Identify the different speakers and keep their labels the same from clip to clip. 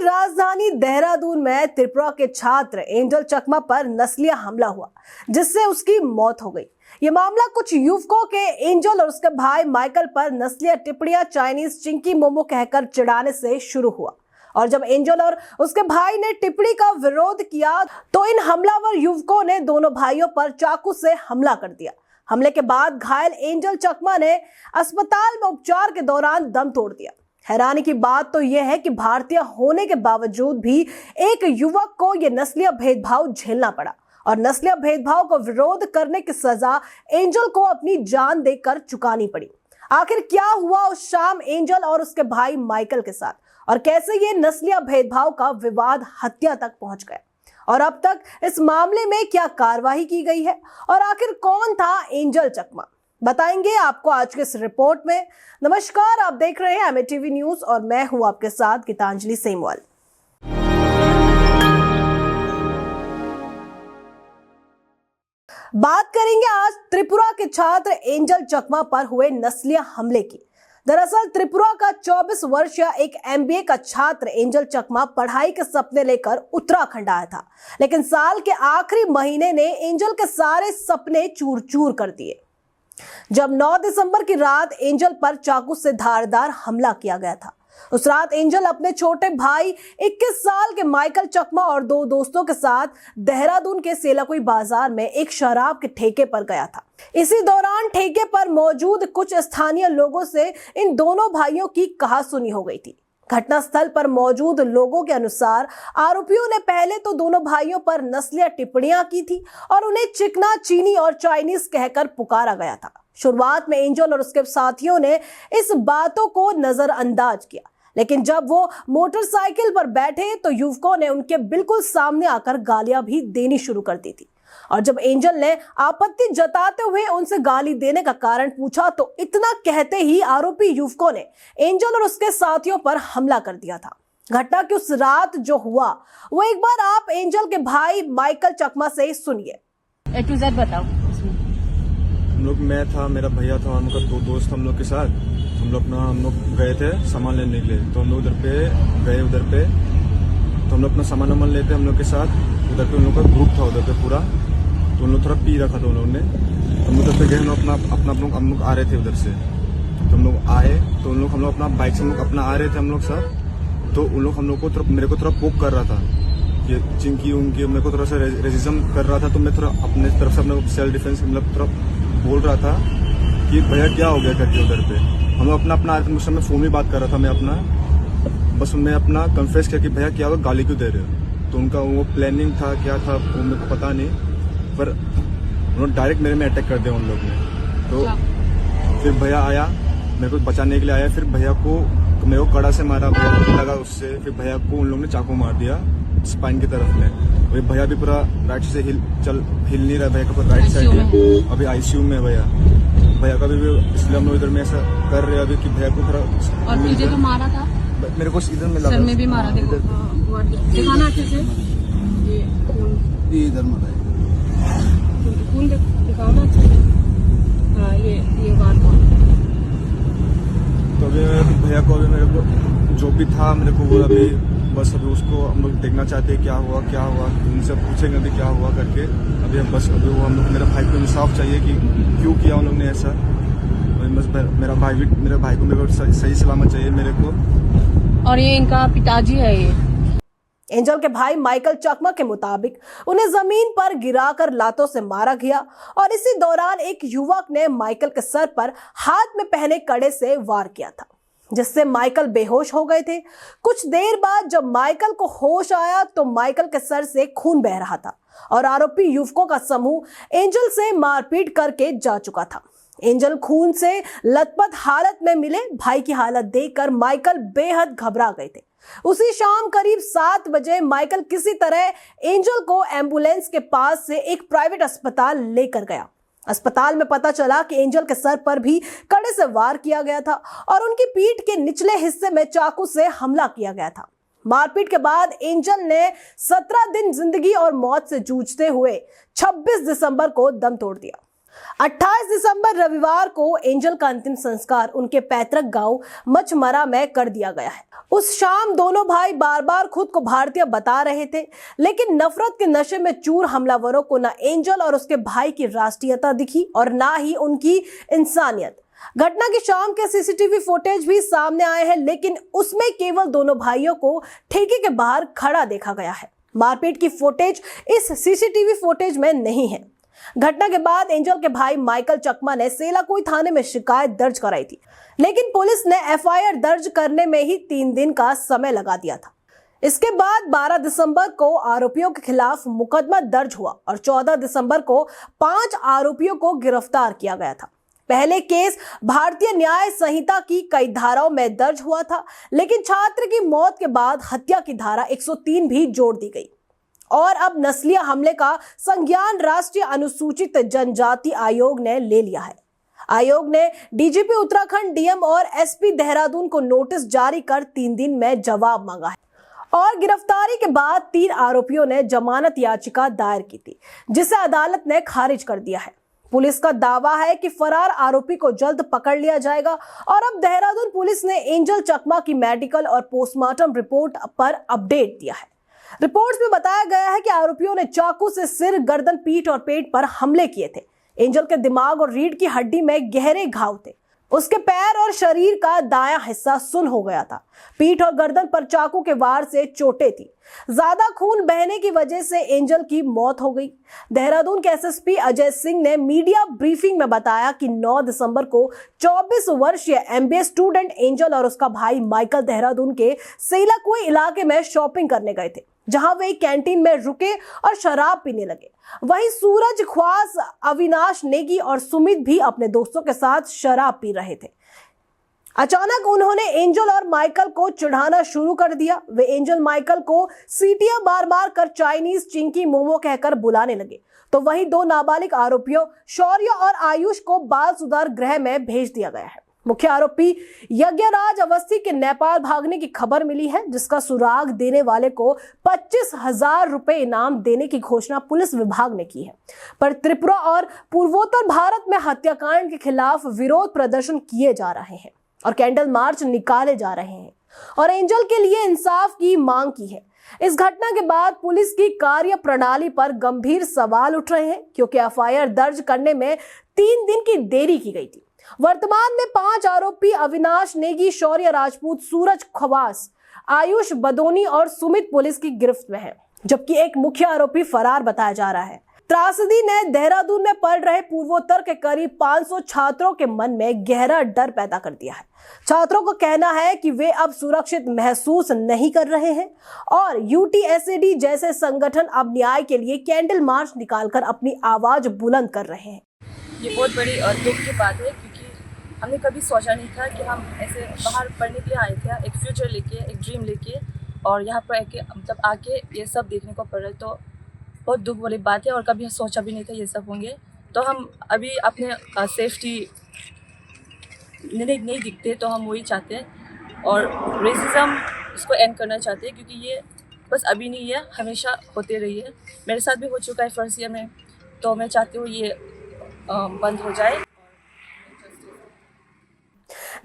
Speaker 1: राजधानी देहरादून में त्रिपुरा के छात्र एंजल चकमा पर नस्लीय हमला हुआ, जिससे उसकी मौत हो गई। ये मामला कुछ युवकों के एंजल और उसके भाई माइकल पर नस्लीय टिप्पणियां चाइनीज चिंकी मोमो कहकर चिढ़ाने से शुरू हुआ। और जब एंजल और उसके भाई ने टिप्पणी का विरोध किया तो इन हमलावर युवकों ने दोनों भाइयों पर चाकू से हमला कर दिया। हमले के बाद घायल एंजल चकमा ने अस्पताल में उपचार के दौरान दम तोड़ दिया। हैरानी की बात तो यह है कि भारतीय होने के बावजूद भी एक युवक को यह नस्लीय भेदभाव झेलना पड़ा और नस्लीय भेदभाव को विरोध करने की सजा एंजल को अपनी जान देकर चुकानी पड़ी। आखिर क्या हुआ उस शाम एंजल और उसके भाई माइकल के साथ, और कैसे ये नस्लीय भेदभाव का विवाद हत्या तक पहुंच गया, और अब तक इस मामले में क्या कार्रवाई की गई है, और आखिर कौन था एंजल चकमा, बताएंगे आपको आज के इस रिपोर्ट में। नमस्कार, आप देख रहे हैं एमएटीवी न्यूज और मैं हूं आपके साथ गीतांजलि सेमवाल। बात करेंगे आज त्रिपुरा के छात्र एंजल चकमा पर हुए नस्लीय हमले की। दरअसल त्रिपुरा का 24 वर्षीय एक एमबीए का छात्र एंजल चकमा पढ़ाई के सपने लेकर उत्तराखंड आया था, लेकिन साल के आखिरी महीने ने एंजल के सारे सपने चूर चूर कर दिए। जब 9 दिसंबर की रात एंजल पर चाकू से धारदार हमला किया गया था। उस रात एंजल अपने छोटे भाई 21 साल के माइकल चकमा और 2 दोस्तों के साथ देहरादून के सेलाकुई बाजार में एक शराब के ठेके पर गया था। इसी दौरान ठेके पर मौजूद कुछ स्थानीय लोगों से इन दोनों भाइयों की कहासुनी हो गई थी। घटनास्थल पर मौजूद लोगों के अनुसार आरोपियों ने पहले तो दोनों भाइयों पर नस्लीय टिप्पणियां की थी और उन्हें चिकना, चीनी और चाइनीज कहकर पुकारा गया था। शुरुआत में एंजल और उसके साथियों ने इस बातों को नजरअंदाज किया, लेकिन जब वो मोटरसाइकिल पर बैठे तो युवकों ने उनके बिल्कुल सामने आकर गालियां भी देनी शुरू कर दी थी। और जब एंजल ने आपत्ति जताते हुए उनसे गाली देने का कारण पूछा तो इतना कहते ही आरोपी युवकों ने एंजल और उसके साथियों पर हमला कर दिया था। घटना की उस रात जो हुआ वो एक बार आप एंजल के भाई माइकल चकमा से सुनिए।
Speaker 2: A to Z बताओ।
Speaker 3: हम लोग, मैं था, मेरा भैया था, हम लोग 2 दोस्त हम लोग के साथ हम लोग गए थे सामान लेने के लिए। तो हम लोग उधर पे तो हम लोग अपना सामान लेते हम लोग के साथ। उधर पे उन लोग का ग्रुप था उधर पे पूरा, तो उन लोग थोड़ा पी रखा था उन लोगों ने। तो हम उधर पे गए, हम लोग आ रहे थे उधर से। तो हम लोग आए तो हम लोग अपना बाइक से अपना आ रहे थे हम लोग सब। तो उन लोग मेरे को थोड़ा पोक कर रहा था, ये चिंकी उनकी मेरे को थोड़ा सा रेजिज्म कर रहा था। तो मैं थोड़ा अपने तरफ से अपने सेल्फ डिफेंस मतलब थोड़ा बोल रहा था कि भैया क्या हो गया करके। उधर पे हम लोग अपना उस समय फोन में बात कर रहा था, मैं अपना कन्फेस किया कि भैया क्या हुआ, गाली क्यों दे रहे हो। तो उनका वो प्लानिंग था, क्या था वो मेरे को पता नहीं, पर उन्होंने डायरेक्ट मेरे में अटैक कर दिया उन लोग ने। तो फिर भैया आया, मेरे को बचाने के लिए आया। फिर भैया को मेरे को कड़ा से मारा, भैया को लगा उससे। फिर भैया को उन लोगों ने चाकू मार दिया स्पाइन की तरफ में। भैया भी पूरा राइट से हिल नहीं रहा, भैया का राइट साइड है, अभी आईसीयू में भैया का भी इसलिए हम लोग इधर में ऐसा कर रहे हैं अभी कि भैया को थोड़ा।
Speaker 2: और तुझे तो मारा था?
Speaker 3: मेरे को इधर में लगा,
Speaker 2: सर में भी मारा, देखो दिखाना अच्छे से,
Speaker 3: ये इधर मारा है,
Speaker 2: खून दिखाओ ना अच्छे से। हाँ, ये बात।
Speaker 3: तो अभी भैया को मेरे को जो भी था मेरे को वो अभी बस अभी उसको हम लोग देखना चाहते हैं क्या हुआ, उनसे पूछेंगे अभी क्या हुआ करके। अभी वो हम लोग, मेरे भाई को इंसाफ चाहिए कि क्यों किया उन लोगों ने ऐसा। बस मेरे भाई को मेरे को सही सलामत चाहिए मेरे को।
Speaker 2: और ये इनका पिताजी है। ये
Speaker 1: एंजल के भाई माइकल चकमा के मुताबिक उन्हें जमीन पर गिराकर लातों से मारा गया और इसी दौरान एक युवक ने माइकल के सर पर हाथ में पहने कड़े से वार किया था, जिससे माइकल बेहोश हो गए थे। कुछ देर बाद जब माइकल को होश आया तो माइकल के सर से खून बह रहा था और आरोपी युवकों का समूह एंजल से मारपीट करके जा चुका था। एंजल खून से लथपथ हालत में मिले। भाई की हालत देखकर माइकल बेहद घबरा गए थे। उसी शाम करीब 7 बजे माइकल किसी तरह एंजल को एम्बुलेंस के पास से एक प्राइवेट अस्पताल लेकर गया। अस्पताल में पता चला कि एंजल के सर पर भी कड़े से वार किया गया था और उनकी पीठ के निचले हिस्से में चाकू से हमला किया गया था। मारपीट के बाद एंजल ने 17 दिन जिंदगी और मौत से जूझते हुए 26 दिसंबर को दम तोड़ दिया। 28 दिसंबर रविवार को एंजल का अंतिम संस्कार उनके पैतृक गांव मचमरा में कर दिया गया है। उस शाम दोनों भाई बार बार खुद को भारतीय बता रहे थे, लेकिन नफरत के नशे में चूर हमलावरों को न एंजल और उसके भाई की राष्ट्रीयता दिखी और ना ही उनकी इंसानियत। घटना की शाम के सीसीटीवी फुटेज भी सामने आए हैं, लेकिन उसमें केवल दोनों भाइयों को ठेके के बाहर खड़ा देखा गया है। मारपीट की फुटेज इस सीसीटीवी फुटेज में नहीं है। घटना के बाद एंजल के भाई माइकल चकमा ने सेलाकुई थाने में शिकायत दर्ज कराई थी, लेकिन पुलिस ने एफआईआर दर्ज करने में ही 3 दिन का समय लगा दिया था। इसके बाद 12 दिसंबर को आरोपियों के खिलाफ मुकदमा दर्ज हुआ और 14 दिसंबर को 5 आरोपियों को गिरफ्तार किया गया था। पहले केस भारतीय न्याय संहिता की कई धाराओं में दर्ज हुआ था, लेकिन छात्र की मौत के बाद हत्या की धारा 103 भी जोड़ दी गई और अब नस्लीय हमले का संज्ञान राष्ट्रीय अनुसूचित जनजाति आयोग ने ले लिया है। आयोग ने डीजीपी उत्तराखंड, डीएम और एसपी देहरादून को नोटिस जारी कर 3 दिन में जवाब मांगा है और गिरफ्तारी के बाद 3 आरोपियों ने जमानत याचिका दायर की थी, जिसे अदालत ने खारिज कर दिया है। पुलिस का दावा है कि फरार आरोपी को जल्द पकड़ लिया जाएगा और अब देहरादून पुलिस ने एंजल चकमा की मेडिकल और पोस्टमार्टम रिपोर्ट पर अपडेट दिया है। रिपोर्ट्स में बताया गया है कि आरोपियों ने चाकू से सिर, गर्दन, पीठ और पेट पर हमले किए थे। एंजल के दिमाग और रीढ़ की हड्डी में गहरे घाव थे। उसके पैर और शरीर का दायां हिस्सा सुन्न हो गया था। पीठ और गर्दन पर चाकू के वार से चोटें थी। ज्यादा खून बहने की वजह से एंजल की मौत हो गई। देहरादून के एसएसपी अजय सिंह ने मीडिया ब्रीफिंग में बताया कि 9 दिसंबर को 24 वर्षीय एमबीए स्टूडेंट एंजल और उसका भाई माइकल देहरादून के सेलाकुई इलाके में शॉपिंग करने गए थे, जहां वे कैंटीन में रुके और शराब पीने लगे। वहीं सूरज, ख्वास, अविनाश नेगी और सुमित भी अपने दोस्तों के साथ शराब पी रहे थे। अचानक उन्होंने एंजल और माइकल को चिढ़ाना शुरू कर दिया। वे एंजल माइकल को सीटियां मार मार कर चाइनीज, चिंकी, मोमो कहकर बुलाने लगे, तो वहीं 2 नाबालिग आरोपियों शौर्य और आयुष को बाल सुधार गृह में भेज दिया गया है। मुख्य आरोपी यज्ञराज अवस्थी के नेपाल भागने की खबर मिली है, जिसका सुराग देने वाले को 25,000 रुपए इनाम देने की घोषणा पुलिस विभाग ने की है। पर त्रिपुरा और पूर्वोत्तर भारत में हत्याकांड के खिलाफ विरोध प्रदर्शन किए जा रहे हैं और कैंडल मार्च निकाले जा रहे हैं और एंजल के लिए इंसाफ की मांग की है। इस घटना के बाद पुलिस की कार्य प्रणाली पर गंभीर सवाल उठ रहे हैं, क्योंकि एफआईआर दर्ज करने में 3 दिन की देरी की गई थी। वर्तमान में 5 आरोपी अविनाश नेगी, शौर्य राजपूत, सूरज खवास, आयुष बदोनी और सुमित पुलिस की गिरफ्त में है, जबकि एक मुख्य आरोपी फरार बताया जा रहा है। त्रासदी ने देहरादून में पढ़ रहे पूर्वोत्तर के करीब 500 छात्रों के मन में गहरा डर पैदा कर दिया है। छात्रों का कहना है कि वे अब सुरक्षित महसूस नहीं कर रहे हैं और यूटीएसएडी जैसे संगठन अब न्याय के लिए कैंडल मार्च निकालकर अपनी आवाज बुलंद कर रहे हैं।
Speaker 4: ये बहुत बड़ी दुख की बात है, क्योंकि हमने कभी सोचा नहीं था कि हम ऐसे बाहर पढ़ने के लिए आए थे, एक फ्यूचर लेके, एक ड्रीम लेके, और यहाँ पर मतलब आके ये सब देखने को पड़ रहा है। तो बहुत दुख वाली बात है और कभी सोचा भी नहीं था ये सब होंगे। तो हम अभी अपने सेफ्टी नहीं दिखते, तो हम वही चाहते हैं और रेसिज्म इसको एंड करना चाहते हैं, क्योंकि ये बस अभी नहीं है, हमेशा होते रही है। मेरे साथ भी हो चुका है फर्स्ट ईयर में, तो मैं चाहती हूँ ये बंद हो जाए।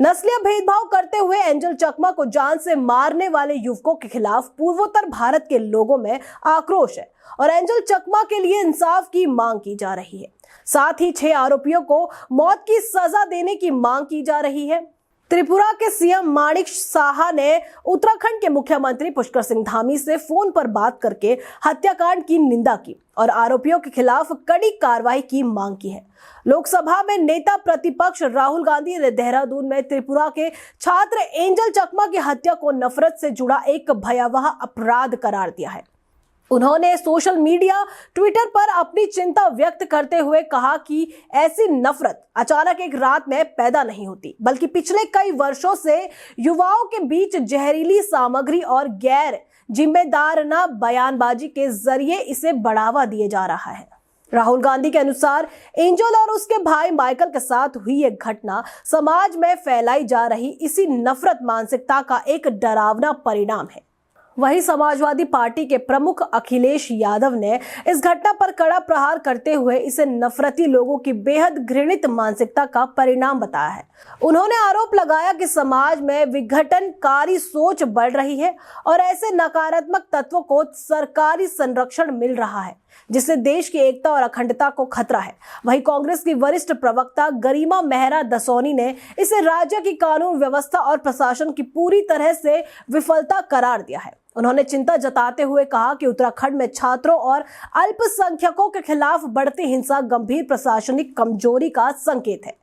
Speaker 1: नस्लीय भेदभाव करते हुए एंजल चकमा को जान से मारने वाले युवकों के खिलाफ पूर्वोत्तर भारत के लोगों में आक्रोश है और एंजल चकमा के लिए इंसाफ की मांग की जा रही है। साथ ही 6 आरोपियों को मौत की सजा देने की मांग की जा रही है। त्रिपुरा के सीएम माणिक साहा ने उत्तराखंड के मुख्यमंत्री पुष्कर सिंह धामी से फोन पर बात करके हत्याकांड की निंदा की और आरोपियों के खिलाफ कड़ी कार्रवाई की मांग की है। लोकसभा में नेता प्रतिपक्ष राहुल गांधी ने देहरादून में त्रिपुरा के छात्र एंजल चकमा की हत्या को नफरत से जुड़ा एक भयावह अपराध करार दिया है। उन्होंने सोशल मीडिया, ट्विटर पर अपनी चिंता व्यक्त करते हुए कहा कि ऐसी नफरत अचानक एक रात में पैदा नहीं होती, बल्कि पिछले कई वर्षों से युवाओं के बीच जहरीली सामग्री और गैर जिम्मेदाराना बयानबाजी के जरिए इसे बढ़ावा दिए जा रहा है। राहुल गांधी के अनुसार एंजल और उसके भाई माइकल के साथ हुई एक घटना समाज में फैलाई जा रही इसी नफरत मानसिकता का एक डरावना परिणाम है। वहीं समाजवादी पार्टी के प्रमुख अखिलेश यादव ने इस घटना पर कड़ा प्रहार करते हुए इसे नफरती लोगों की बेहद घृणित मानसिकता का परिणाम बताया है। उन्होंने आरोप लगाया कि समाज में विघटनकारी सोच बढ़ रही है और ऐसे नकारात्मक तत्वों को सरकारी संरक्षण मिल रहा है, जिससे देश की एकता और अखंडता को खतरा है। वहीं कांग्रेस की वरिष्ठ प्रवक्ता गरिमा मेहरा दसौनी ने इसे राज्य की कानून व्यवस्था और प्रशासन की पूरी तरह से विफलता करार दिया है। उन्होंने चिंता जताते हुए कहा कि उत्तराखंड में छात्रों और अल्पसंख्यकों के खिलाफ बढ़ती हिंसा गंभीर प्रशासनिक कमजोरी का संकेत है।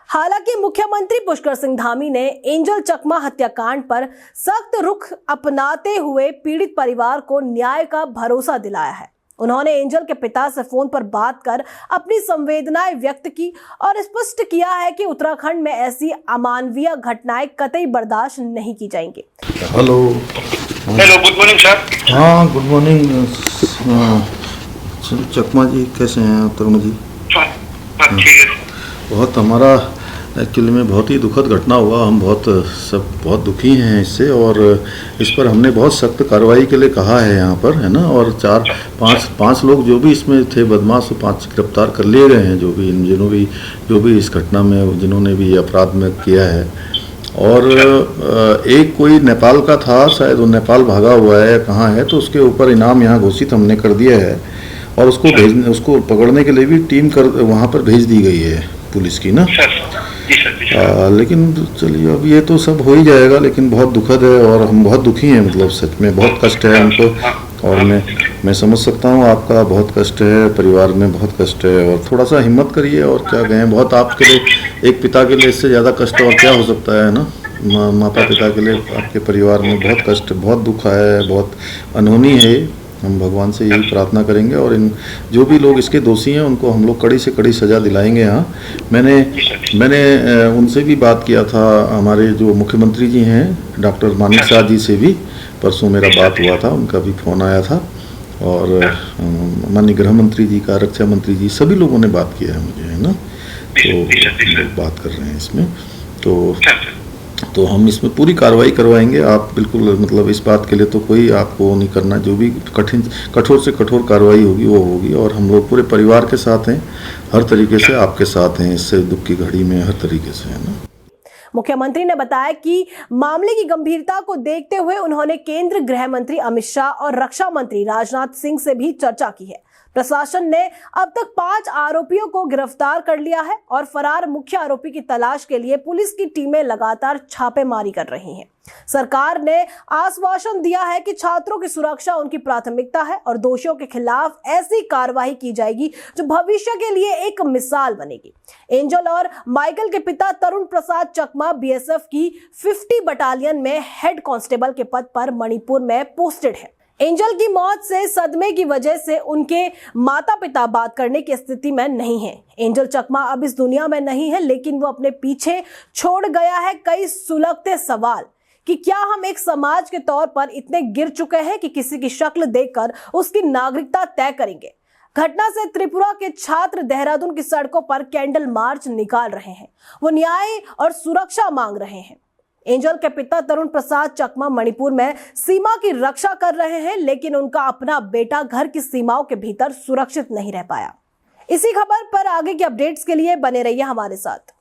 Speaker 1: हालांकि मुख्यमंत्री पुष्कर सिंह धामी ने एंजल चकमा हत्याकांड पर सख्त रुख अपनाते हुए पीड़ित परिवार को न्याय का भरोसा दिलाया है। उन्होंने एंजल के पिता से फोन पर बात कर अपनी संवेदनाएं व्यक्त की और स्पष्ट किया है कि उत्तराखंड में ऐसी अमानवीय घटनाएं कतई बर्दाश्त नहीं की जाएंगी।
Speaker 5: Hello,
Speaker 6: good morning sir.
Speaker 5: हाँ गुड मॉर्निंग। चकमा जी कैसे हैं? तरुण जी
Speaker 6: ठीक है।
Speaker 5: बहुत हमारा एक्चुअली में बहुत ही दुखद घटना हुआ। हम बहुत दुखी हैं इससे और इस पर हमने बहुत सख्त कार्रवाई के लिए कहा है यहाँ पर, है ना। और पांच लोग जो भी इसमें थे बदमाश, 5 गिरफ्तार कर लिए गए हैं, जो भी इस घटना में जिन्होंने भी अपराध में किया है। और एक कोई नेपाल का था, शायद वो नेपाल भागा हुआ है, कहाँ है, तो उसके ऊपर इनाम यहाँ घोषित हमने कर दिया है और उसको पकड़ने के लिए भी टीम वहाँ पर भेज दी गई है पुलिस की ना। लेकिन चलिए अब ये तो सब हो ही जाएगा, लेकिन बहुत दुखद है और हम बहुत दुखी हैं, मतलब सच में बहुत कष्ट है हमको। और मैं समझ सकता हूँ आपका बहुत कष्ट है, परिवार में बहुत कष्ट है और थोड़ा सा हिम्मत करिए। और क्या कहें, बहुत आपके लिए, एक पिता के लिए इससे ज़्यादा कष्ट और क्या हो सकता है ना। माता पिता के लिए आपके परिवार में बहुत कष्ट, बहुत दुख है, बहुत अनहोनी है। हम भगवान से यही प्रार्थना करेंगे और इन जो भी लोग इसके दोषी हैं उनको हम लोग कड़ी से कड़ी सज़ा दिलाएंगे। यहाँ मैंने उनसे भी बात किया था, हमारे जो मुख्यमंत्री जी हैं डॉक्टर मानिक शाह जी से भी परसों मेरा बात हुआ था, उनका भी फ़ोन आया था। और माननीय गृह मंत्री जी का, रक्षा मंत्री जी, सभी लोगों ने बात किया है मुझे, है ना। तो हम लोग बात कर रहे हैं इसमें, तो हम इसमें पूरी कार्रवाई करवाएंगे। आप बिल्कुल, मतलब इस बात के लिए तो कोई आपको नहीं करना, जो भी कठोर से कठोर कार्रवाई होगी वो होगी। और हम लोग पूरे परिवार के साथ हैं, हर तरीके से आपके साथ हैं, इससे दुख की घड़ी में हर तरीके से, है ना।
Speaker 1: मुख्यमंत्री ने बताया कि मामले की गंभीरता को देखते हुए उन्होंने केंद्रीय गृह मंत्री अमित शाह और रक्षा मंत्री राजनाथ सिंह से भी चर्चा की है। प्रशासन ने अब तक 5 आरोपियों को गिरफ्तार कर लिया है और फरार मुख्य आरोपी की तलाश के लिए पुलिस की टीमें लगातार छापेमारी कर रही हैं। सरकार ने आश्वासन दिया है कि छात्रों की सुरक्षा उनकी प्राथमिकता है और दोषियों के खिलाफ ऐसी कार्रवाई की जाएगी जो भविष्य के लिए एक मिसाल बनेगी। एंजल और माइकल के पिता तरुण प्रसाद चकमा बीएसएफ की 50 बटालियन में हेड कांस्टेबल के पद पर मणिपुर में पोस्टेड है। एंजल की मौत से सदमे की वजह से उनके माता पिता बात करने की स्थिति में नहीं है। एंजल चकमा अब इस दुनिया में नहीं है, लेकिन वो अपने पीछे छोड़ गया है कई सुलगते सवाल कि क्या हम एक समाज के तौर पर इतने गिर चुके हैं कि किसी की शक्ल देखकर उसकी नागरिकता तय करेंगे। घटना से त्रिपुरा के छात्र देहरादून की सड़कों पर कैंडल मार्च निकाल रहे हैं। वो न्याय और सुरक्षा मांग रहे हैं। एंजल के पिता तरुण प्रसाद चकमा मणिपुर में सीमा की रक्षा कर रहे हैं, लेकिन उनका अपना बेटा घर की सीमाओं के भीतर सुरक्षित नहीं रह पाया। इसी खबर पर आगे की अपडेट्स के लिए बने रहिए हमारे साथ।